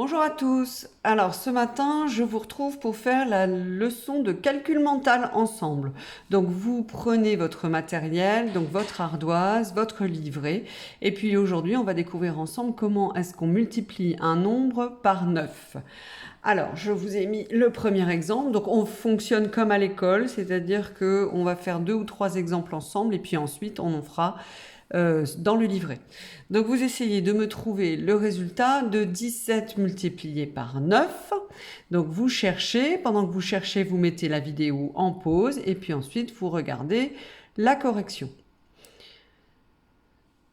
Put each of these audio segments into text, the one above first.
Bonjour à tous. Alors ce matin, je vous retrouve pour faire la leçon de calcul mental ensemble. Donc vous prenez votre matériel, donc votre ardoise, votre livret, et puis aujourd'hui, on va découvrir ensemble comment est-ce qu'on multiplie un nombre par 9. Alors, je vous ai mis le premier exemple. Donc, on fonctionne comme à l'école, c'est-à-dire qu'on va faire 2 ou 3 exemples ensemble et puis ensuite, on en fera dans le livret. Donc, vous essayez de me trouver le résultat de 17 multiplié par 9. Donc, vous cherchez. Pendant que vous cherchez, vous mettez la vidéo en pause et puis ensuite, vous regardez la correction.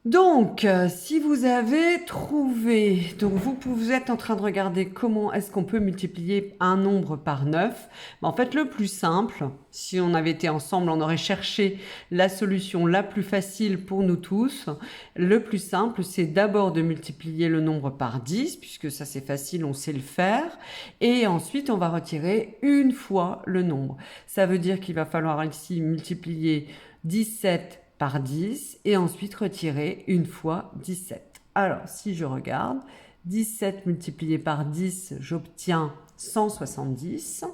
Donc, si vous avez trouvé, donc vous êtes en train de regarder comment est-ce qu'on peut multiplier un nombre par 9. En fait, le plus simple, si on avait été ensemble, on aurait cherché la solution la plus facile pour nous tous. Le plus simple, c'est d'abord de multiplier le nombre par 10, puisque ça c'est facile, on sait le faire. Et ensuite, on va retirer une fois le nombre. Ça veut dire qu'il va falloir ici multiplier 17 par 10 et ensuite retirer une fois 17. Alors, si je regarde, 17 multiplié par 10, j'obtiens 170.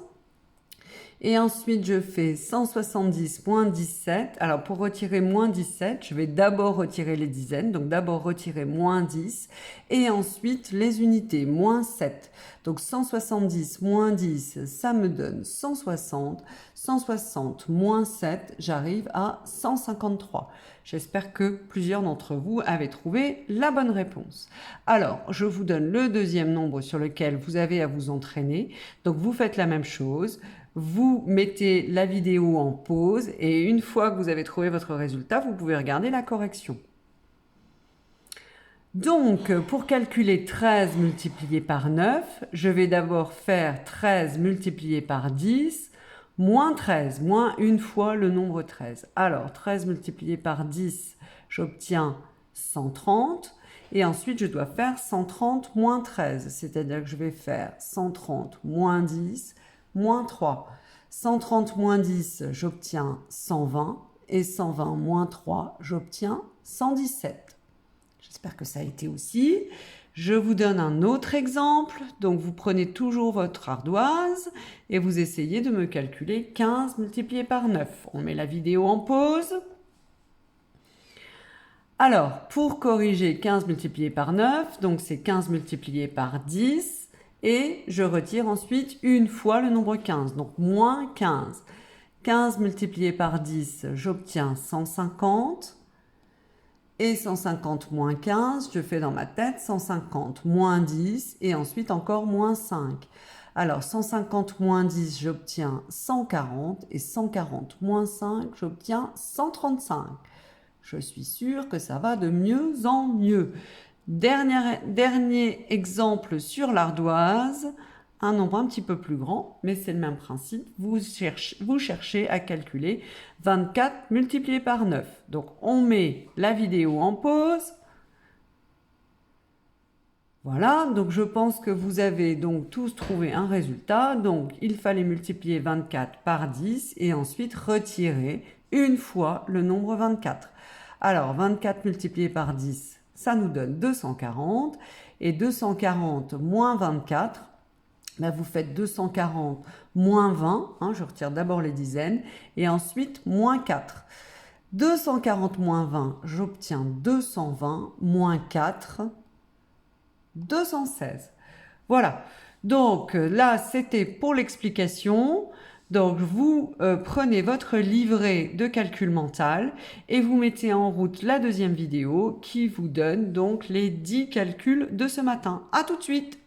Et ensuite, je fais 170 moins 17. Alors, pour retirer moins 17, je vais d'abord retirer les dizaines. Donc, d'abord retirer moins 10. Et ensuite, les unités, moins 7. Donc, 170 moins 10, ça me donne 160. 160 moins 7, j'arrive à 153. J'espère que plusieurs d'entre vous avaient trouvé la bonne réponse. Alors, je vous donne le deuxième nombre sur lequel vous avez à vous entraîner. Donc, vous faites la même chose. Vous mettez la vidéo en pause et une fois que vous avez trouvé votre résultat, vous pouvez regarder la correction. Donc, pour calculer 13 multiplié par 9, je vais d'abord faire 13 multiplié par 10, moins 13, moins une fois le nombre 13. Alors, 13 multiplié par 10, j'obtiens 130. Et ensuite, je dois faire 130 moins 13, c'est-à-dire que je vais faire 130 moins 10, moins 3. 130 moins 10, j'obtiens 120. Et 120 moins 3, j'obtiens 117. J'espère que ça a été aussi. Je vous donne un autre exemple. Donc, vous prenez toujours votre ardoise et vous essayez de me calculer 15 multiplié par 9. On met la vidéo en pause. Alors, pour corriger 15 multiplié par 9, donc c'est 15 multiplié par 10. Et je retire ensuite une fois le nombre 15, donc moins 15. 15 multiplié par 10, j'obtiens 150. Et 150 moins 15, je fais dans ma tête 150 moins 10 et ensuite encore moins 5. Alors 150 moins 10, j'obtiens 140 et 140 moins 5, j'obtiens 135. Je suis sûre que ça va de mieux en mieux. Dernier exemple sur l'ardoise, un nombre un petit peu plus grand, mais c'est le même principe. Vous cherchez à calculer 24 multiplié par 9. Donc, on met la vidéo en pause. Voilà, donc je pense que vous avez donc tous trouvé un résultat. Donc, il fallait multiplier 24 par 10 et ensuite retirer une fois le nombre 24. Alors, 24 multiplié par 10, ça nous donne 240. Et 240 moins 24, ben vous faites 240 moins 20, je retire d'abord les dizaines, et ensuite moins 4. 240 moins 20, j'obtiens 220, moins 4, 216. Voilà, donc là c'était pour l'explication. Donc vous prenez votre livret de calcul mental et vous mettez en route la deuxième vidéo qui vous donne donc les 10 calculs de ce matin. À tout de suite!